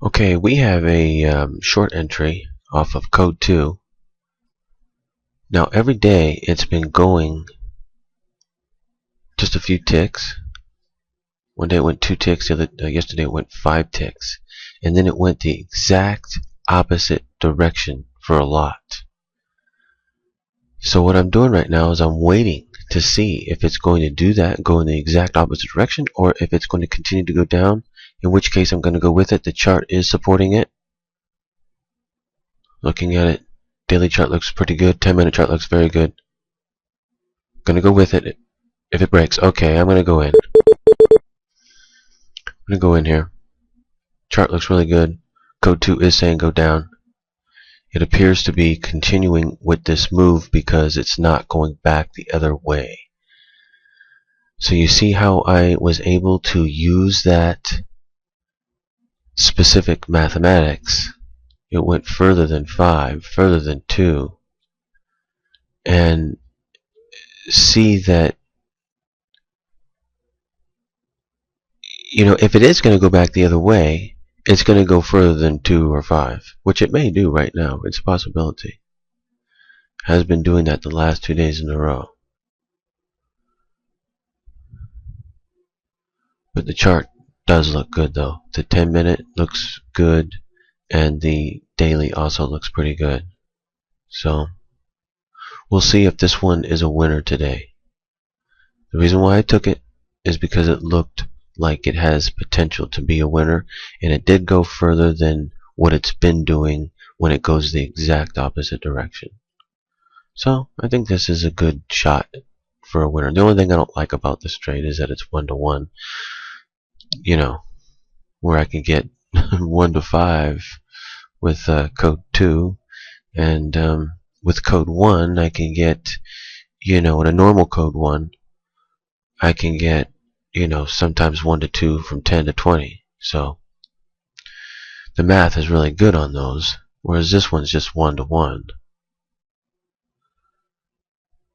Okay, we have a short entry off of code 2. Now every day it's been going just a few ticks. One day it went 2 ticks, yesterday it went 5 ticks. And then it went the exact opposite direction for a lot. So what I'm doing right now is I'm waiting to see if it's going to do that, go in the exact opposite direction, or if it's going to continue to go down, in which case I'm going to go with it. The chart is supporting it. Looking at it, daily chart looks pretty good, 10-minute chart looks very good. Gonna go with it. If it breaks, okay, I'm gonna go in. I'm gonna go in here. Chart looks really good. Code 2 is saying go down. It appears to be continuing with this move because it's not going back the other way. So you see how I was able to use that specific mathematics. It went further than 5, further than 2, and see that, if it is going to go back the other way, it's going to go further than 2 or 5, which it may do right now. It's a possibility. Has been doing that the last 2 days in a row. But the chart does look good though. The 10-minute looks good, and the daily also looks pretty good. So we'll see if this one is a winner today. The reason why I took it is because it looked like it has potential to be a winner, and it did go further than what it's been doing when it goes the exact opposite direction. So I think this is a good shot for a winner. The only thing I don't like about this trade is that it's 1-to-1. Where I can get 1-to-5 with code 2, and with code 1 I can get, in a normal code 1 I can get, sometimes 1-to-2 from 10 to 20. So the math is really good on those, whereas this one's just 1-to-1,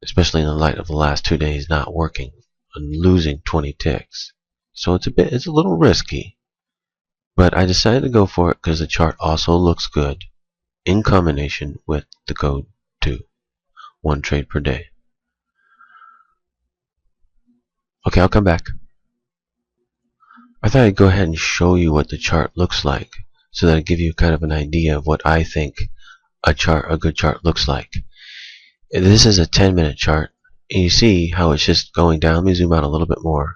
especially in the light of the last 2 days not working and losing 20 ticks. So it's a little risky, but I decided to go for it because the chart also looks good in combination with the code 2, 1 trade per day. Okay, I'll come back. I thought I'd go ahead and show you what the chart looks like, so that I give you kind of an idea of what I think a good chart looks like. This is a 10-minute chart, and you see how it's just going down. Let me zoom out a little bit more.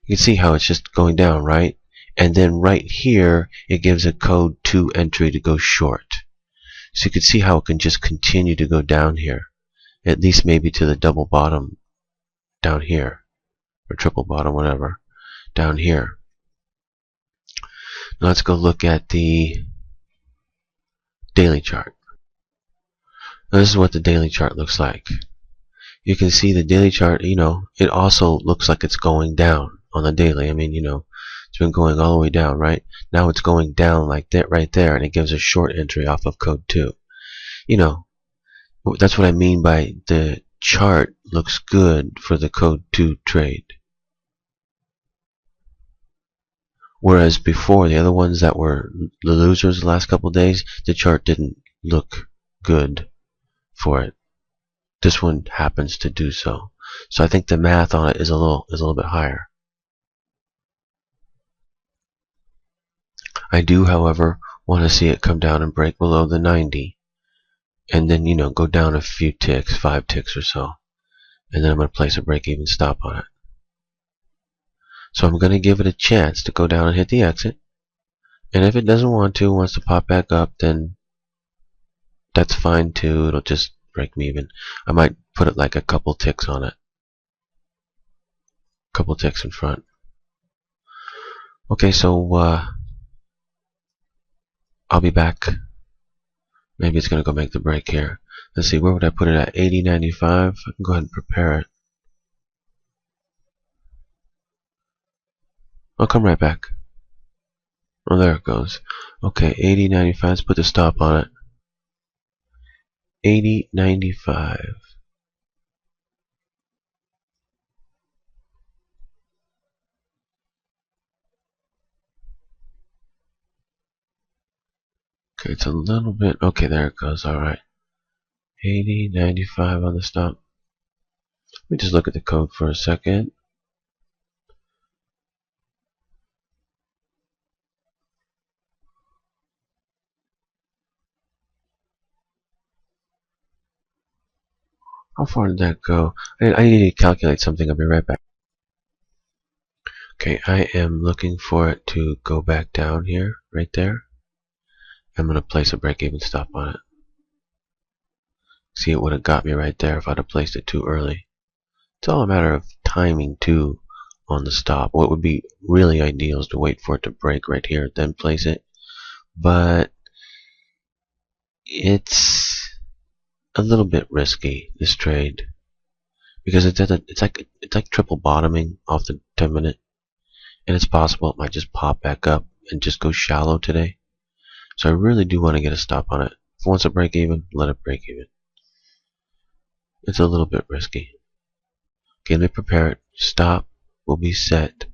You can see how it's just going down, right? And then right here, it gives a code 2 entry to go short. So you can see how it can just continue to go down here, at least maybe to the double bottom down here, or triple bottom, whatever, down here. Now let's go look at the daily chart. Now this is what the daily chart looks like. You can see the daily chart, it also looks like it's going down on the daily. I mean, it's been going all the way down, right? Now it's going down like that right there, and it gives a short entry off of code 2. That's what I mean by the chart looks good for the code 2 trade. Whereas before, the other ones that were the losers the last couple of days, the chart didn't look good for it. This one happens to do so. So I think the math on it is a little bit higher. I do, however, want to see it come down and break below the 90, and then go down a few ticks, 5 ticks or so, and then I'm going to place a break-even stop on it. So I'm going to give it a chance to go down and hit the exit, and if it doesn't wants to pop back up, then that's fine too. It'll just break me even. I might put it like a couple ticks on it, couple ticks in front. Okay, so I'll be back. Maybe it's going to go make the break here. Let's see, where would I put it at? 80.95. I can go ahead and prepare it. I'll come right back. Oh, there it goes. Okay, 80.95. Let's put the stop on it. 80.95. Okay, it's a little bit. Okay, there it goes. All right. 80, 95 on the stop. Let me just look at the code for a second. How far did that go? I need to calculate something. I'll be right back. Okay, I am looking for it to go back down here, right there. I'm going to place a break-even stop on it. See, it would have got me right there if I'd have placed it too early. It's all a matter of timing, too, on the stop. What would be really ideal is to wait for it to break right here, then place it. But it's a little bit risky, this trade, because it's like triple bottoming off the 10-minute, and it's possible it might just pop back up and just go shallow today. So I really do want to get a stop on it. If it wants to break even, let it break even. It's a little bit risky. Okay, let me prepare it. Stop will be set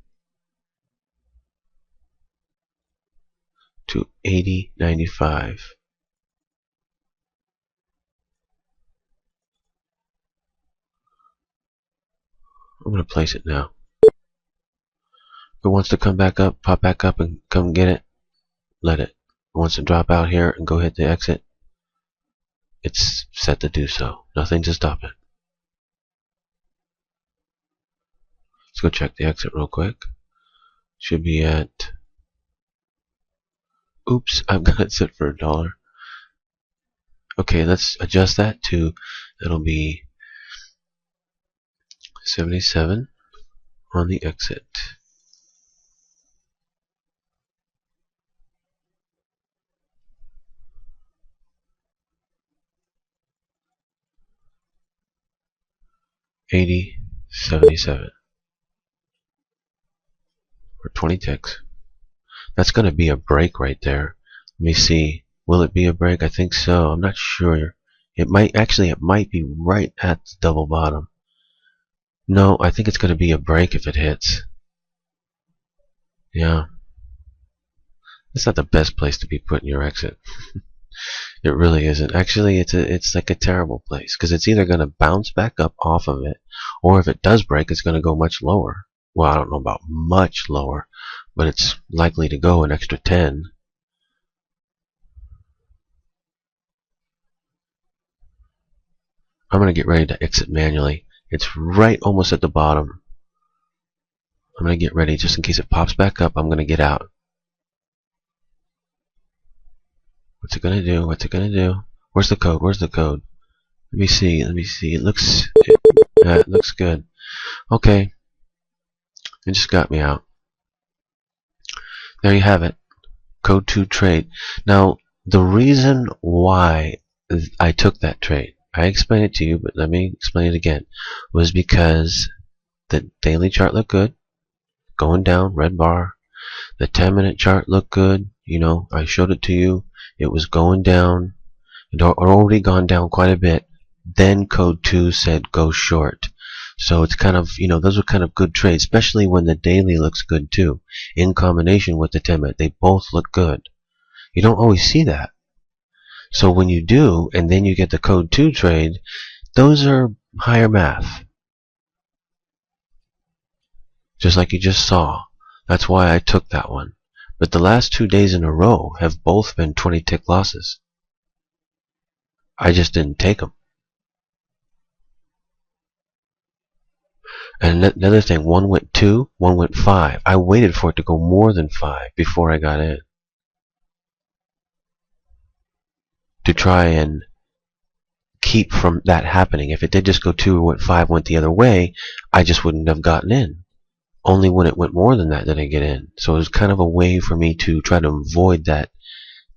to 80.95. I'm going to place it now. If it wants to come back up, pop back up and come get it, let it. If it wants to drop out here and go hit the exit, it's set to do so. Nothing to stop it. Let's go check the exit real quick. Should be at... Oops, I've got it set for $1. Okay, let's adjust that to... That'll be 77 on the exit. $80.77 for 20 ticks. That's going to be a break right there. Let me see. Will it be a break? I think so. I'm not sure. It might be right at the double bottom. No, I think it's going to be a break if it hits. Yeah. It's not the best place to be putting your exit. It really isn't. Actually, it's like a terrible place, because it's either going to bounce back up off of it, or if it does break, it's going to go much lower. Well, I don't know about much lower, but it's likely to go an extra 10. I'm going to get ready to exit manually. It's right almost at the bottom. I'm going to get ready just in case it pops back up. I'm going to get out. What's it going to do? What's it going to do? Where's the code? Where's the code? Let me see. Let me see. It looks good. Okay. It just got me out. There you have it. Code 2 trade. Now, the reason why I took that trade, I explained it to you, but let me explain it again, was because the daily chart looked good, going down, red bar. The 10-minute chart looked good. You know, I showed it to you. It was going down. It had already gone down quite a bit. Then code 2 said go short. So it's kind of, those were kind of good trades, especially when the daily looks good too, in combination with the 10-minute. They both look good. You don't always see that. So when you do, and then you get the code 2 trade, those are higher math. Just like you just saw. That's why I took that one. But the last 2 days in a row have both been 20 tick losses. I just didn't take them. And another thing, one went 2, one went 5. I waited for it to go more than 5 before I got in, to try and keep from that happening. If it did just go 2 or went 5, went the other way, I just wouldn't have gotten in. Only when it went more than that did I get in. So it was kind of a way for me to try to avoid that.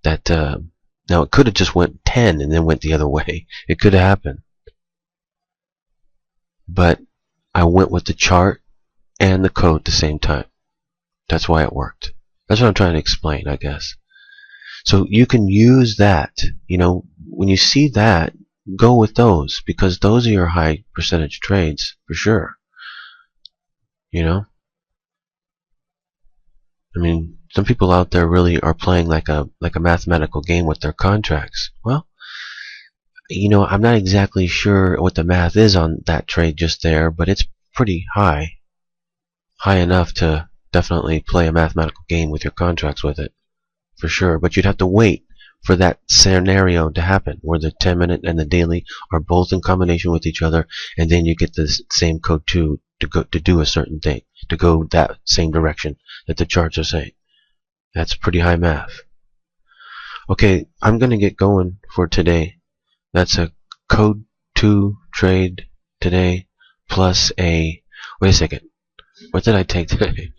Now it could have just went 10 and then went the other way. It could have happened. But I went with the chart and the code at the same time. That's why it worked. That's what I'm trying to explain, I guess. So you can use that. When you see that, go with those, because those are your high percentage trades for sure. I mean, some people out there really are playing like a mathematical game with their contracts. Well, I'm not exactly sure what the math is on that trade just there, but it's pretty high enough to definitely play a mathematical game with your contracts with it, for sure. But you'd have to wait for that scenario to happen, where the 10-minute and the daily are both in combination with each other, and then you get the same code 2 to do a certain thing, to go that same direction that the charts are saying. That's pretty high math. Okay, I'm gonna get going for today. That's a code 2 trade today, plus a, wait a second, what did I take today?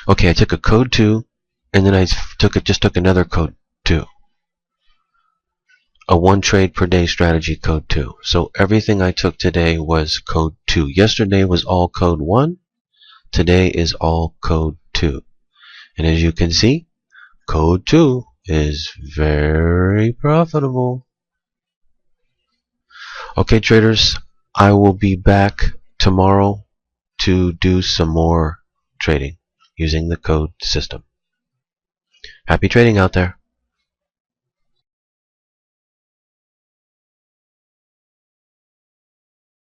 Okay, I took a code 2, and then I just took another code 2. A 1 trade per day strategy code 2. So everything I took today was code 2. Yesterday was all code 1. Today is all code 2. And as you can see, code 2 is very profitable. Okay, traders, I will be back tomorrow to do some more trading using the code system. Happy trading out there.